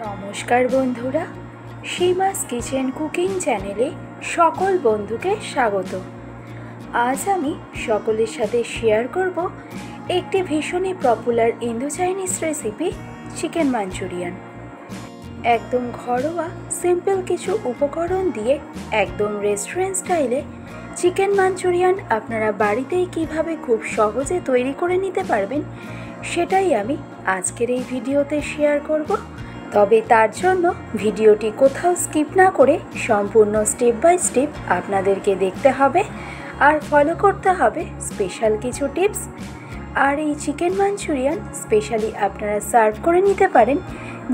নমস্কার বন্ধুরা, সীমাস kitchen cooking চ্যানেলে সকল বন্ধুকে স্বাগত। আজ আমি সকলের সাথে শেয়ার করব একটি ভীষণই popular Indo Chinese recipe, chicken Manchurian. একদম ঘরোয়া সিম্পল কিছু উপকরণ দিয়ে একদম রেস্টুরেন্ট স্টাইলে চিকেন মাঞ্চুরিয়ান আপনারা বাড়িতেই কিভাবে খুব সহজে তৈরি করে নিতে পারবেন, সেটাই আমি আজকের এই ভিডিওতে শেয়ার করব। তবে তার জন্য ভিডিওটি কোথাও স্কিপ না করে সম্পূর্ণ স্টেপ বাই স্টেপ আপনাদেরকে দেখতে হবে আর ফলো করতে হবে স্পেশাল কিছু টিপস। আর এই চিকেন মাঞ্চুরিয়ান স্পেশালি আপনারা সার্ভ করে নিতে পারেন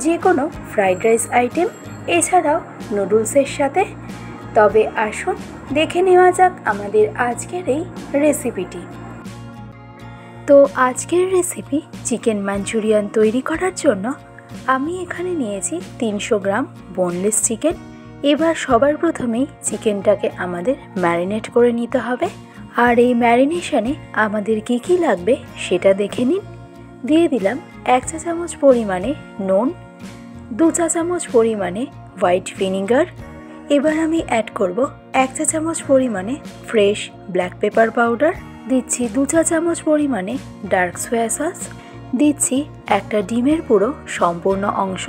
যে কোনো ফ্রাইড রাইস আইটেম, এছাড়াও নুডলসের সাথে। তবে আসুন দেখে নেওয়া যাক আমাদের আজকের এই রেসিপিটি। তো আজকের রেসিপি চিকেন মাঞ্চুরিয়ান তৈরি করার জন্য আমি এখানে নিয়েছি 300 গ্রাম বোনলেস চিকেন। এবার সবার প্রথমেই চিকেনটাকে আমাদের ম্যারিনেট করে নিতে হবে। আর এই ম্যারিনেশনে আমাদের কি কি লাগবে সেটা দেখে নিন। দিয়ে দিলাম 1 চা চামচ পরিমাণে নুন, 2 চা চামচ পরিমাণে হোয়াইট ভিনিগার। এবার আমি অ্যাড করব 1 চা চামচ পরিমাণে ফ্রেশ ব্ল্যাক পেপার পাউডার, দিচ্ছি 2 চা চামচ পরিমাণে ডার্ক সোয়া সস, দিচ্ছি একটা ডিমের পুরো সম্পূর্ণ অংশ।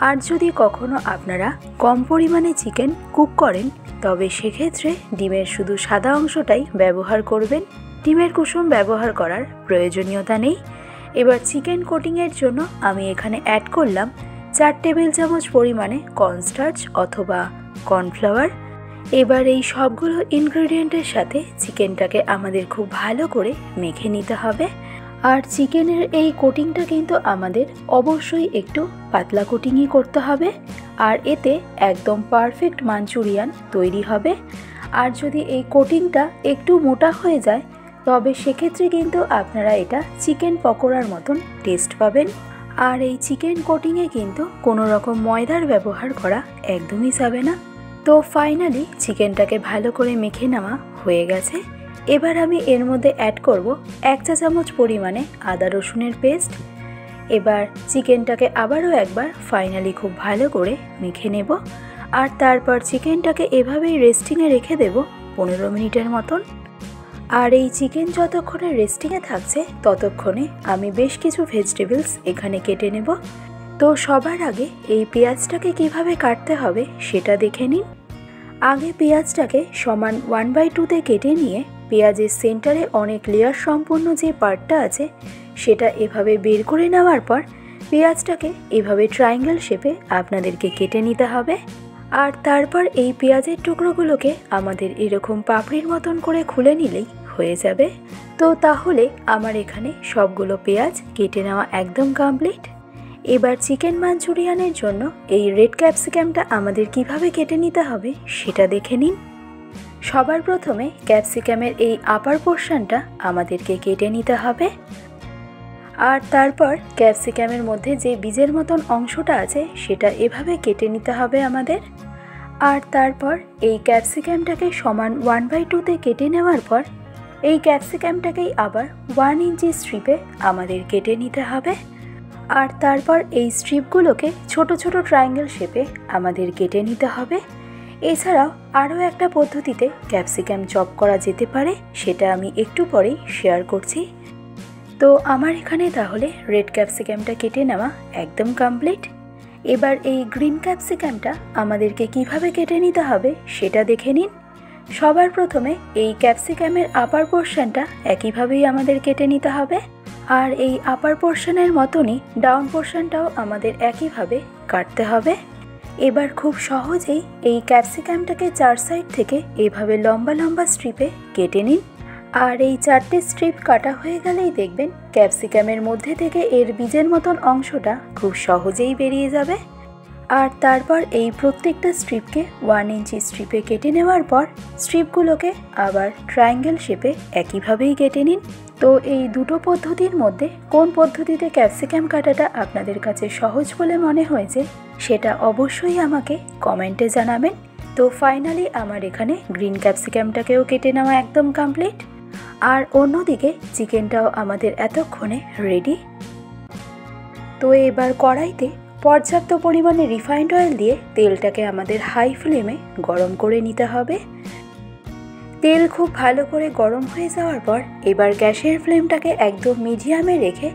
আর যদি কখনো আপনারা কম পরিমাণে চিকেন কুক করেন তবে সেক্ষেত্রে ডিমের শুধু সাদা অংশটাই ব্যবহার করবেন, ডিমের কুসুম ব্যবহার করার প্রয়োজনীয়তা নেই। এবার চিকেন কোটিংয়ের জন্য আমি এখানে অ্যাড করলাম 4 টেবিল চামচ পরিমাণে কর্নস্টার্চ অথবা কর্নফ্লাওয়ার। এবার এই সবগুলো ইনগ্রেডিয়েন্টের সাথে চিকেনটাকে আমাদের খুব ভালো করে মেখে নিতে হবে। আর চিকেনের এই কোটিংটা কিন্তু আমাদের অবশ্যই একটু পাতলা কোটিংই করতে হবে, আর এতে একদম পারফেক্ট মাঞ্চুরিয়ান তৈরি হবে। আর যদি এই কোটিংটা একটু মোটা হয়ে যায় তবে সেক্ষেত্রে কিন্তু আপনারা এটা চিকেন পকোড়ার মতন টেস্ট পাবেন। আর এই চিকেন কোটিংয়ে কিন্তু কোনো রকম ময়দার ব্যবহার করা একদমই যাবে না। তো ফাইনালি চিকেনটাকে ভালো করে মেখে নেওয়া হয়ে গেছে। এবার আমি এর মধ্যে অ্যাড করব 1 চা চামচ পরিমাণে আদা রসুনের পেস্ট। এবার চিকেনটাকে আবারও একবার ফাইনালি খুব ভালো করে মেখে নেব। আর তারপর চিকেনটাকে এভাবেই রেস্টিংয়ে রেখে দেব 15 মিনিটের মতন। আর এই চিকেন যতক্ষণে রেস্টিংয়ে থাকছে ততক্ষণে আমি বেশ কিছু ভেজিটেবলস এখানে কেটে নেব। তো সবার আগে এই পেঁয়াজটাকে কিভাবে কাটতে হবে সেটা দেখে নিন। আগে পেঁয়াজটাকে সমান 1/2 কেটে নিয়ে পেঁয়াজের সেন্টারে অনেক লেয়ার সম্পূর্ণ যে পার্টটা আছে সেটা এভাবে বের করে নেওয়ার পর পেঁয়াজটাকে এভাবে ট্রায়াঙ্গেল শেপে আপনাদেরকে কেটে নিতে হবে। আর তারপর এই পেঁয়াজের টুকরোগুলোকে আমাদের এরকম পাপড়ির মতন করে খুলে নিলেই হয়ে যাবে। তো তাহলে আমার এখানে সবগুলো পেঁয়াজ কেটে নেওয়া একদম কমপ্লিট। এবার চিকেন মাঞ্চুরিয়ানের জন্য এই রেড ক্যাপসিকামটা আমাদের কিভাবে কেটে নিতে হবে সেটা দেখে নিন। সবার প্রথমে ক্যাপসিকামের এই আপার পোর্শনটা আমাদেরকে কেটে নিতে হবে। আর তারপর ক্যাপসিকামের মধ্যে যে বীজের মতন অংশটা আছে সেটা এভাবে কেটে নিতে হবে আমাদের। আর তারপর এই ক্যাপসিকামটাকে সমান 1/2 কেটে নেওয়ার পর এই ক্যাপসিকামটাকেই আবার 1 ইঞ্চি স্ট্রিপে আমাদের কেটে নিতে হবে। আর তারপর এই স্ট্রিপগুলোকে ছোট ছোট ট্রায়াঙ্গেল শেপে আমাদের কেটে নিতে হবে। এছাড়াও আরও একটা পদ্ধতিতে ক্যাপসিকাম চপ করা যেতে পারে, সেটা আমি একটু পরেই শেয়ার করছি। তো আমার এখানে তাহলে রেড ক্যাপসিকামটা কেটে নেওয়া একদম কমপ্লিট। এবার এই গ্রিন ক্যাপসিকামটা আমাদেরকে কিভাবে কেটে নিতে হবে সেটা দেখে নিন। সবার প্রথমে এই ক্যাপসিকামের আপার পোর্শনটা একইভাবেই আমাদের কেটে নিতে হবে। আর এই আপার পোর্শনের মতনই ডাউন পোর্শনটাও আমাদের একইভাবে কাটতে হবে। এবার খুব সহজেই এই ক্যাপসিকামটাকে 4 সাইড থেকে এভাবে লম্বা লম্বা স্ট্রিপে কেটে নিন। আর এই 4টে স্ট্রিপ কাটা হয়ে গেলেই দেখবেন ক্যাপসিকামের মধ্যে থেকে এর বীজের মতন অংশটা খুব সহজেই বেরিয়ে যাবে। আর তারপর এই প্রত্যেকটা স্ট্রিপকে 1 ইঞ্চি স্ট্রিপে কেটে নেওয়ার পর স্ট্রিপগুলোকে আবার ট্রায়াঙ্গেল শেপে একইভাবেই কেটে নিন। তো এই দুটো পদ্ধতির মধ্যে কোন পদ্ধতিতে ক্যাপসিকাম কাটাটা আপনাদের কাছে সহজ বলে মনে হয়েছে সেটা অবশ্যই আমাকে কমেন্টে জানাবেন। তো ফাইনালি আমার এখানে গ্রিন ক্যাপসিকামটাকেও কেটে নেওয়া একদম কমপ্লিট। আর অন্যদিকে চিকেনটাও আমাদের এতক্ষণে রেডি। তো এবার কড়াইতে পর্যাপ্ত পরিমাণে রিফাইন্ড অয়েল দিয়ে তেলটাকে আমাদের হাই ফ্লেমে গরম করে নিতে হবে। তেল খুব ভালো করে গরম হয়ে যাওয়ার পর এবার গ্যাসের ফ্লেমটাকে একদম মিডিয়ামে রেখে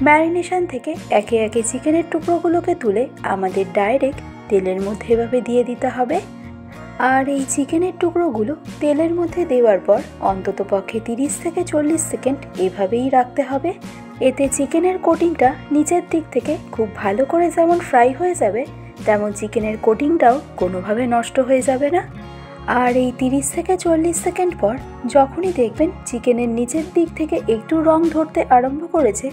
ম্যারিনেশন থেকে একে একে চিকেনের টুকরোগুলোকে তুলে আমাদের ডাইরেক্ট তেলের মধ্যে এভাবে দিয়ে দিতে হবে। আর এই চিকেনের টুকরোগুলো তেলের মধ্যে দেওয়ার পর অন্ততপক্ষে 30 থেকে 40 সেকেন্ড এভাবেই রাখতে হবে। এতে চিকেনের কোটিংটা নিচের দিক থেকে খুব ভালো করে যেমন ফ্রাই হয়ে যাবে, তেমন চিকেনের কোটিংটাও কোনোভাবে নষ্ট হয়ে যাবে না। আর এই 30 থেকে 40 সেকেন্ড পর যখনই দেখবেন চিকেনের নিচের দিক থেকে একটু রং ধরতে আরম্ভ করেছে,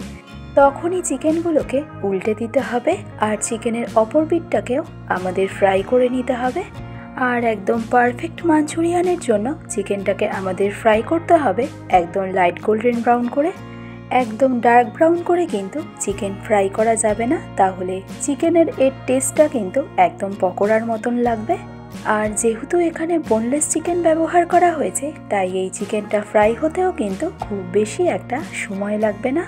তখনই চিকেনগুলোকে উল্টে দিতে হবে আর চিকেনের অপর পিঠটাকেও আমাদের ফ্রাই করে নিতে হবে। আর একদম পারফেক্ট মাঞ্চুরিয়ানের জন্য চিকেনটাকে আমাদের ফ্রাই করতে হবে একদম লাইট গোল্ডেন ব্রাউন করে। একদম ডার্ক ব্রাউন করে কিন্তু চিকেন ফ্রাই করা যাবে না, তাহলে চিকেনের এর টেস্টটা কিন্তু একদম পকোড়ার মতন লাগবে। আর যেহেতু এখানে বোনলেস চিকেন ব্যবহার করা হয়েছে, তাই এই চিকেনটা ফ্রাই হতেও কিন্তু খুব বেশি একটা সময় লাগবে না।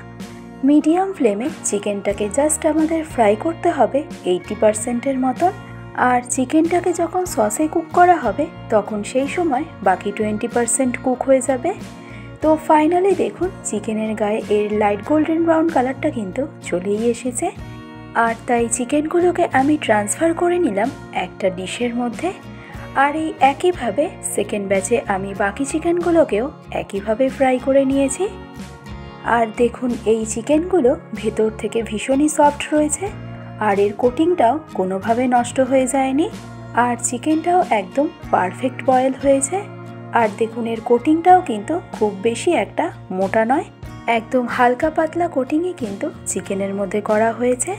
মিডিয়াম ফ্লেমে চিকেনটাকে জাস্ট আমাদের ফ্রাই করতে হবে 80%-এর মতন। আর চিকেনটাকে যখন সসে কুক করা হবে তখন সেই সময় বাকি 20% কুক হয়ে যাবে। তো ফাইনালি দেখুন চিকেনের গায়ে এর লাইট গোল্ডেন ব্রাউন কালারটা কিন্তু চলেই এসেছে। আর তাই চিকেনগুলোকে আমি ট্রান্সফার করে নিলাম একটা ডিশের মধ্যে। আর এই একইভাবে সেকেন্ড ব্যাচে আমি বাকি চিকেনগুলোকেও একইভাবে ফ্রাই করে নিয়েছি। আর দেখুন এই চিকেনগুলো ভেতর থেকে ভীষণই সফট রয়েছে আর এর কোটিংটাও কোনোভাবে নষ্ট হয়ে যায়নি। আর চিকেনটাও একদম পারফেক্ট বয়েল হয়েছে। আর দেখুন এর কোটিংটাও কিন্তু খুব বেশি একটা মোটা নয়, একদম হালকা পাতলা কোটিংই কিন্তু চিকেনের মধ্যে করা হয়েছে।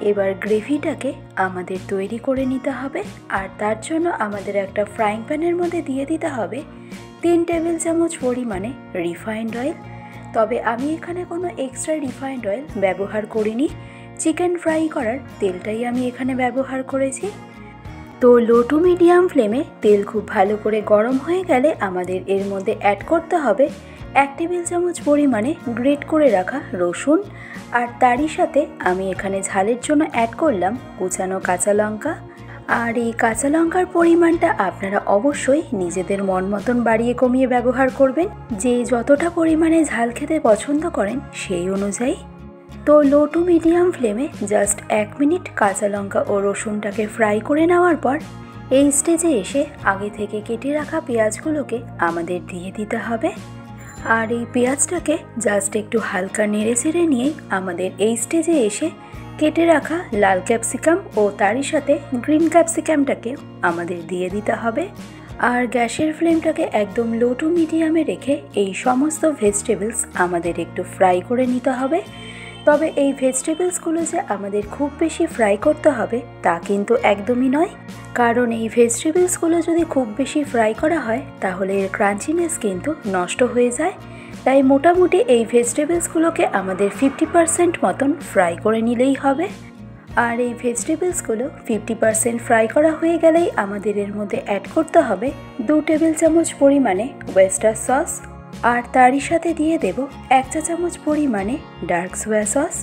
এবার গ্রেভিটাকে আমাদের তৈরি করে নিতে হবে। আর তার জন্য আমাদের একটা ফ্রাইং প্যানের মধ্যে দিয়ে দিতে হবে 3 টেবিল চামচ পরিমাণে রিফাইন্ড অয়েল। তবে আমি এখানে কোনো এক্সট্রা রিফাইন্ড অয়েল ব্যবহার করিনি, চিকেন ফ্রাই করার তেলটাই আমি এখানে ব্যবহার করেছি। তো লো টু মিডিয়াম ফ্লেমে তেল খুব ভালো করে গরম হয়ে গেলে আমাদের এর মধ্যে অ্যাড করতে হবে 1 টেবিল চামচ পরিমাণে গ্রেট করে রাখা রসুন। আর তারই সাথে আমি এখানে ঝালের জন্য অ্যাড করলাম কুচানো কাঁচা লঙ্কা। আর এই কাঁচা লঙ্কার পরিমাণটা আপনারা অবশ্যই নিজেদের মন মতন বাড়িয়ে কমিয়ে ব্যবহার করবেন, যে যতটা পরিমাণে ঝাল খেতে পছন্দ করেন সেই অনুযায়ী। তো লো টু মিডিয়াম ফ্লেমে জাস্ট 1 মিনিট কাঁচা লঙ্কা ও রসুনটাকে ফ্রাই করে নেওয়ার পর এই স্টেজে এসে আগে থেকে কেটে রাখা পেঁয়াজগুলোকে আমাদের দিয়ে দিতে হবে। আর এই পেঁয়াজটাকে জাস্ট একটু হালকা নেড়ে চেড়ে নিয়েই আমাদের এই স্টেজে এসে কেটে রাখা লাল ক্যাপসিকাম ও তারই সাথে গ্রিন ক্যাপসিকামটাকেও আমাদের দিয়ে দিতে হবে। আর গ্যাসের ফ্লেমটাকে একদম লো টু মিডিয়ামে রেখে এই সমস্ত ভেজিটেবলস আমাদের একটু ফ্রাই করে নিতে হবে। তবে এই ভেজিটেবলসগুলো যে আমাদের খুব বেশি ফ্রাই করতে হবে তা কিন্তু একদমই নয়, কারণ এই ভেজিটেবলসগুলো যদি খুব বেশি ফ্রাই করা হয় তাহলে এর ক্রাঞ্চিনেস কিন্তু নষ্ট হয়ে যায়। তাই মোটামুটি এই ভেজিটেবলসগুলোকে আমাদের 50% মতন ফ্রাই করে নিলেই হবে। আর এই ভেজিটেবলসগুলো 50% ফ্রাই করা হয়ে গেলেই আমাদের এর মধ্যে অ্যাড করতে হবে 2 টেবিল চামচ পরিমাণে ওয়েস্টার সস। আর তারই সাথে দিয়ে দেব 1 চা চামচ পরিমাণে ডার্ক সোয়া সস।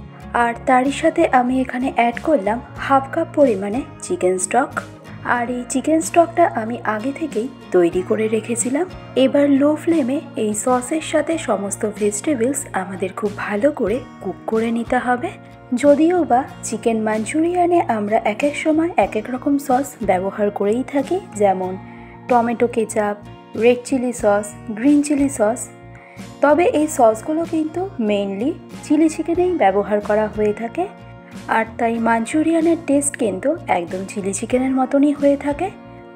আর তারই সাথে আমি এখানে অ্যাড করলাম হাফ কাপ পরিমাণে চিকেন স্টক। আর এই চিকেন স্টকটা আমি আগে থেকেই তৈরি করে রেখেছিলাম। এবার লো ফ্লেমে এই সসের সাথে সমস্ত ভেজিটেবলস আমাদের খুব ভালো করে কুক করে নিতে হবে। যদিও বা চিকেন মাঞ্চুরিয়ানে আমরা এক এক সময় এক এক রকম সস ব্যবহার করেই থাকি, যেমন tomato ketchup, red chilli sauce, green chilli sauce. তবে এই সসগুলো কিন্তু মেইনলি চিলি চিকেনেই ব্যবহার করা হয়ে থাকে। আর তাই মাঞ্চুরিয়ানের টেস্ট কিন্তু একদম চিলি চিকেনের মতনই হয়ে থাকে।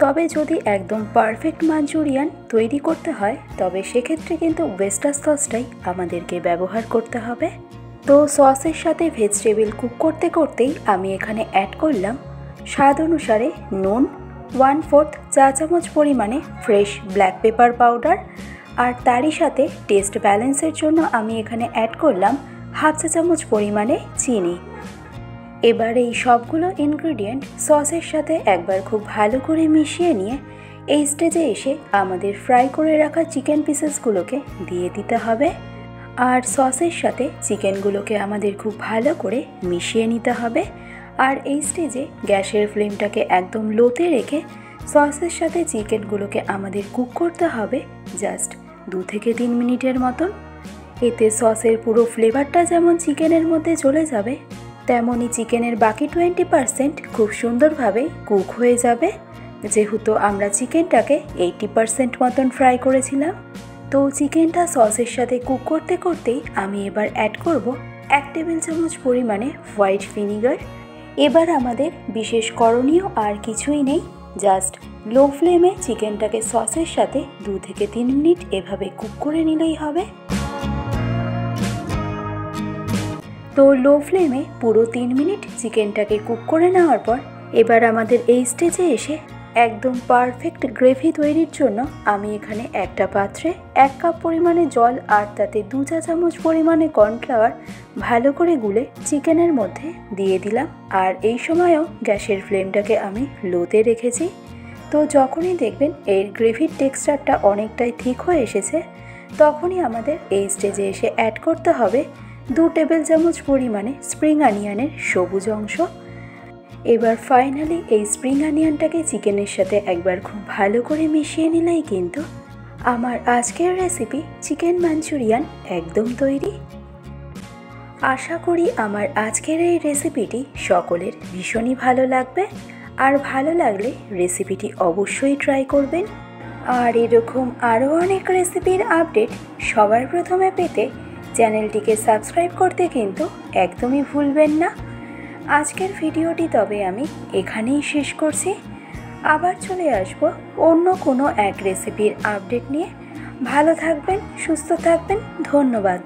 তবে যদি একদম পারফেক্ট মাঞ্চুরিয়ান তৈরি করতে হয় তবে সেক্ষেত্রে কিন্তু ওয়েস্টার সসটাই আমাদেরকে ব্যবহার করতে হবে। তো সসের সাথে ভেজিটেবল কুক করতে করতেই আমি এখানে অ্যাড করলাম স্বাদ অনুসারে নুন, 1/4 চা চামচ পরিমাণে ফ্রেশ ব্ল্যাক পেপার পাউডার। আর তারই সাথে টেস্ট ব্যালেন্সের জন্য আমি এখানে অ্যাড করলাম হাফ চা চামচ পরিমাণে চিনি। এবার এই সবগুলো ইনগ্রিডিয়েন্ট সসের সাথে একবার খুব ভালো করে মিশিয়ে নিয়ে এই স্টেজে এসে আমাদের ফ্রাই করে রাখা চিকেন পিসেসগুলোকে দিয়ে দিতে হবে। আর সসের সাথে চিকেনগুলোকে আমাদের খুব ভালো করে মিশিয়ে নিতে হবে। আর এই স্টেজে গ্যাসের ফ্লেমটাকে একদম লোতে রেখে সসের সাথে চিকেনগুলোকে আমাদের কুক করতে হবে জাস্ট 2 থেকে 3 মিনিটের মতন। এতে সসের পুরো ফ্লেভারটা যেমন চিকেনের মধ্যে চলে যাবে, তেমনই চিকেনের বাকি 20% খুব সুন্দরভাবে কুক হয়ে যাবে, যেহেতু আমরা চিকেনটাকে 80% মতন ফ্রাই করেছিলাম। তো চিকেনটা সসের সাথে কুক করতে করতেই আমি এবার অ্যাড করব 1 টেবিল চামচ পরিমাণে হোয়াইট ভিনিগার। এবার আমাদের বিশেষ করণীয় আর কিছুই নেই, জাস্ট লো ফ্লেমে চিকেনটাকে সসের সাথে 2 থেকে 3 মিনিট এভাবে কুক করে নিলেই হবে। তো লো ফ্লেমে পুরো 3 মিনিট চিকেনটাকে কুক করে নেওয়ার পর এবার আমাদের এই স্টেজে এসে একদম পারফেক্ট গ্রেভি তৈরির জন্য আমি এখানে একটা পাত্রে 1 কাপ পরিমাণে জল আর তাতে 2 চা চামচ পরিমাণে কর্নফ্লাওয়ার ভালো করে গুলে চিকেনের মধ্যে দিয়ে দিলাম। আর এই সময়ও গ্যাসের ফ্লেমটাকে আমি লোতে রেখেছি। তো যখনই দেখবেন এর গ্রেভির টেক্সচারটা অনেকটাই ঠিক হয়ে এসেছে, তখনই আমাদের এই স্টেজে এসে অ্যাড করতে হবে 2 টেবিল চামচ পরিমাণে স্প্রিং অনিয়নের সবুজ অংশ। এবার ফাইনালি এই স্প্রিং অনিয়নটাকে চিকেনের সাথে একবার খুব ভালো করে মিশিয়ে নিলেই কিন্তু আমার আজকের রেসিপি চিকেন মাঞ্চুরিয়ান একদম তৈরি। আশা করি আমার আজকের এই রেসিপিটি সকলের ভীষণই ভালো লাগবে, আর ভালো লাগলে রেসিপিটি অবশ্যই ট্রাই করবেন। আর এরকম আরও অনেক রেসিপির আপডেট সবার প্রথমে পেতে চ্যানেলটিকে সাবস্ক্রাইব করতে কিন্তু একদমই ভুলবেন না। আজকের ভিডিওটি তবে আমি এখানেই শেষ করছি। আবার চলে আসব অন্য কোনো এক রেসিপির আপডেট নিয়ে। ভালো থাকবেন, সুস্থ থাকবেন, ধন্যবাদ।